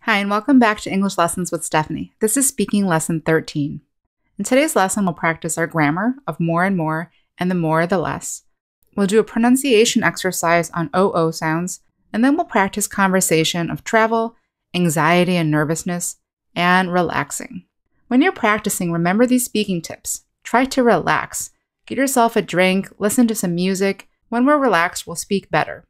Hi, and welcome back to English Lessons with Stephanie. This is speaking lesson 13. In today's lesson, we'll practice our grammar of more and more and the more the less. We'll do a pronunciation exercise on OO sounds, and then we'll practice conversation of travel, anxiety and nervousness, and relaxing. When you're practicing, remember these speaking tips. Try to relax. Get yourself a drink, listen to some music. When we're relaxed, we'll speak better.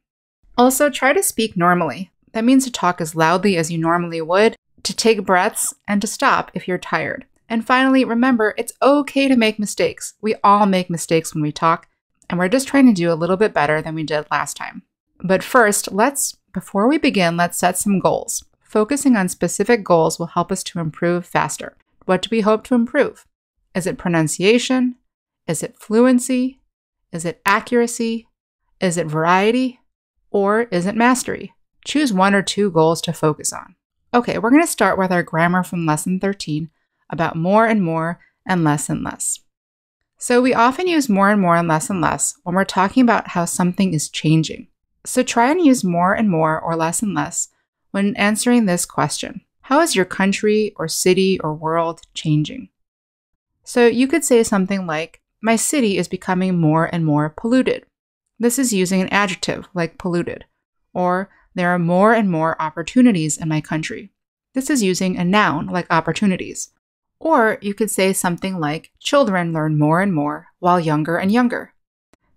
Also, try to speak normally. That means to talk as loudly as you normally would, to take breaths, and to stop if you're tired. And finally, remember, it's okay to make mistakes. We all make mistakes when we talk, and we're just trying to do a little bit better than we did last time. But first, before we begin, let's set some goals. Focusing on specific goals will help us to improve faster. What do we hope to improve? Is it pronunciation? Is it fluency? Is it accuracy? Is it variety? Or is it mastery? Choose one or two goals to focus on. Okay, we're going to start with our grammar from lesson 13 about more and less and less. So we often use more and less when we're talking about how something is changing. So try and use more or less and less when answering this question. How is your country or city or world changing? So you could say something like, my city is becoming more and more polluted. This is using an adjective like polluted. Or there are more and more opportunities in my country. This is using a noun like opportunities. Or you could say something like, children learn more and more while younger and younger.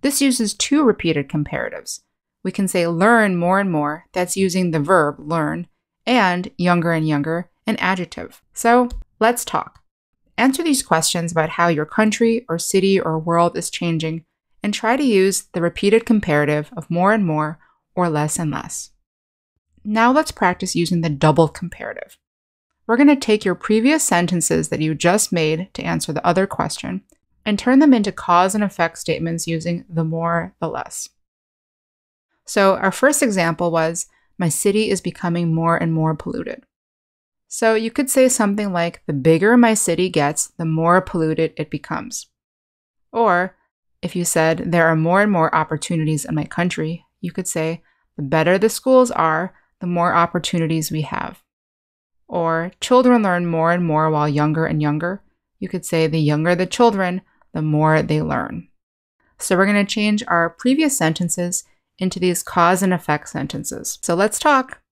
This uses two repeated comparatives. We can say learn more and more, that's using the verb learn, and younger, an adjective. So let's talk. Answer these questions about how your country or city or world is changing, and try to use the repeated comparative of more or less and less. Now let's practice using the double comparative. We're going to take your previous sentences that you just made to answer the other question and turn them into cause and effect statements using the more, the less. So our first example was, my city is becoming more and more polluted. So you could say something like, the bigger my city gets, the more polluted it becomes. Or if you said, there are more and more opportunities in my country, you could say, the better the schools are, the more opportunities we have. Or children learn more and more while younger and younger. You could say the younger the children, the more they learn. So we're going to change our previous sentences into these cause and effect sentences. So let's talk.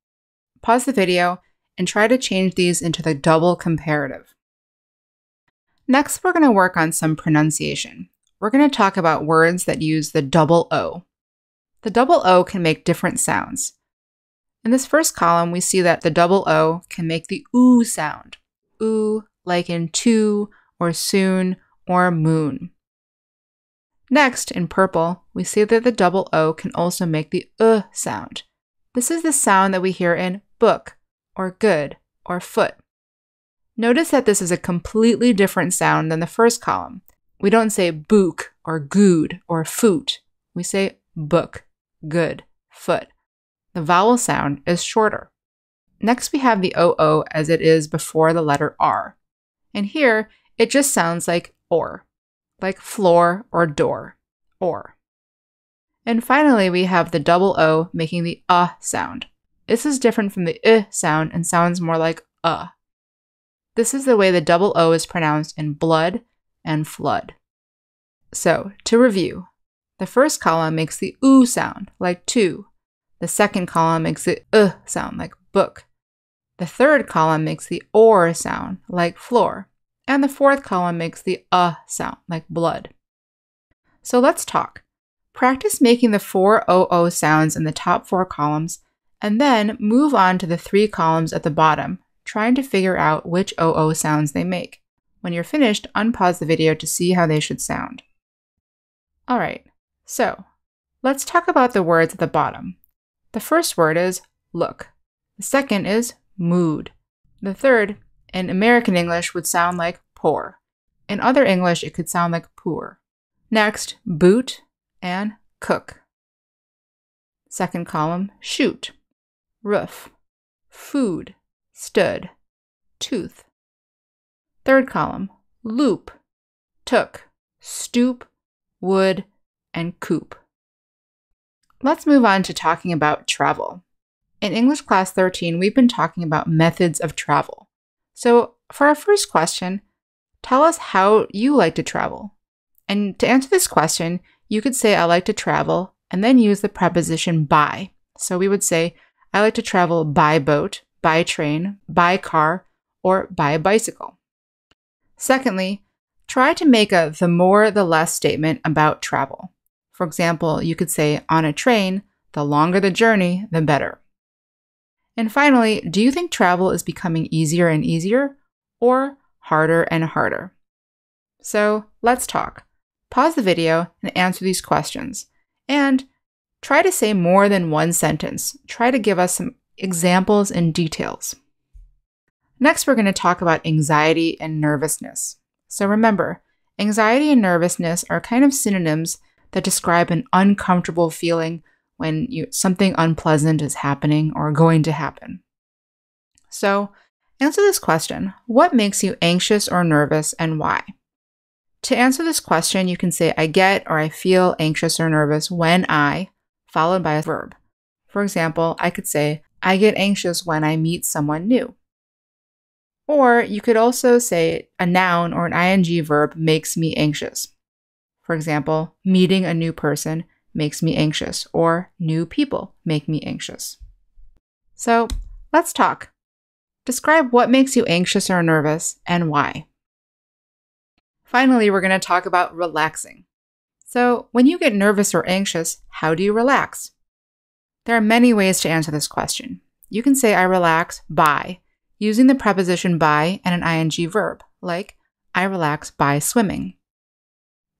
Pause the video and try to change these into the double comparative. Next, we're going to work on some pronunciation. We're going to talk about words that use the double O. The double O can make different sounds. In this first column, we see that the double O can make the oo sound. Oo, like in to, or soon, or moon. Next, in purple, we see that the double O can also make the sound. This is the sound that we hear in book, or good, or foot. Notice that this is a completely different sound than the first column. We don't say book, or good, or foot. We say book, good, foot. The vowel sound is shorter. Next, we have the OO as it is before the letter R. And here, it just sounds like or, like floor or door, or. And finally, we have the double O making the sound. This is different from the sound and sounds more like This is the way the double O is pronounced in blood and flood. So, to review, the first column makes the oo sound, like to. The second column makes the sound, like book. The third column makes the or sound, like floor. And the fourth column makes the sound, like blood. So let's talk. Practice making the 4 OO sounds in the top 4 columns, and then move on to the 3 columns at the bottom, trying to figure out which OO sounds they make. When you're finished, unpause the video to see how they should sound. All right, so let's talk about the words at the bottom. The first word is look. The second is mood. The third, in American English, would sound like pour. In other English, it could sound like poor. Next, boot and cook. Second column, shoot, roof, food, stood, tooth. Third column, loop, took, stoop, wood, and coop. Let's move on to talking about travel. In English Class 13, we've been talking about methods of travel. So for our first question, tell us how you like to travel. And to answer this question, you could say I like to travel and then use the preposition by. So we would say I like to travel by boat, by train, by car, or by bicycle. Secondly, try to make a the more the less statement about travel. For example, you could say on a train, the longer the journey, the better. And finally, do you think travel is becoming easier and easier or harder and harder? So let's talk. Pause the video and answer these questions. And try to say more than one sentence. Try to give us some examples and details. Next, we're going to talk about anxiety and nervousness. So remember, anxiety and nervousness are kind of synonyms that describe an uncomfortable feeling when something unpleasant is happening or going to happen. So answer this question. What makes you anxious or nervous and why? To answer this question, you can say I get or I feel anxious or nervous when I, followed by a verb. For example, I could say I get anxious when I meet someone new. Or you could also say a noun or an ing verb makes me anxious. For example, meeting a new person makes me anxious, or new people make me anxious. So let's talk. Describe what makes you anxious or nervous and why. Finally, we're going to talk about relaxing. So when you get nervous or anxious, how do you relax? There are many ways to answer this question. You can say I relax by using the preposition by and an ing verb, like I relax by swimming.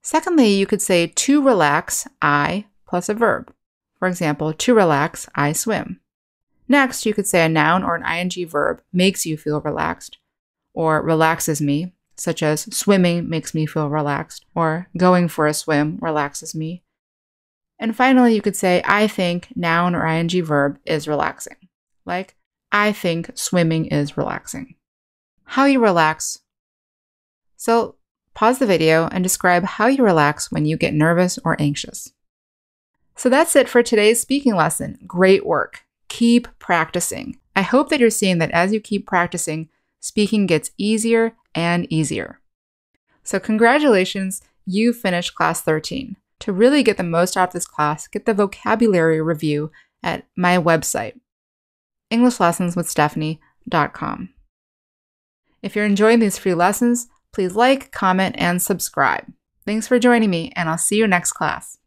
Secondly, you could say to relax, I plus a verb. For example, to relax, I swim. Next, you could say a noun or an ing verb makes you feel relaxed or relaxes me, such as swimming makes me feel relaxed or going for a swim relaxes me. And finally, you could say I think noun or ing verb is relaxing, like I think swimming is relaxing. How you relax. So pause the video and describe how you relax when you get nervous or anxious. So that's it for today's speaking lesson. Great work. Keep practicing. I hope that you're seeing that as you keep practicing, speaking gets easier and easier. So congratulations, you finished class 13. To really get the most out of this class, get the vocabulary review at my website, EnglishLessonsWithStephanie.com. If you're enjoying these free lessons, please like, comment, and subscribe. Thanks for joining me, and I'll see you next class.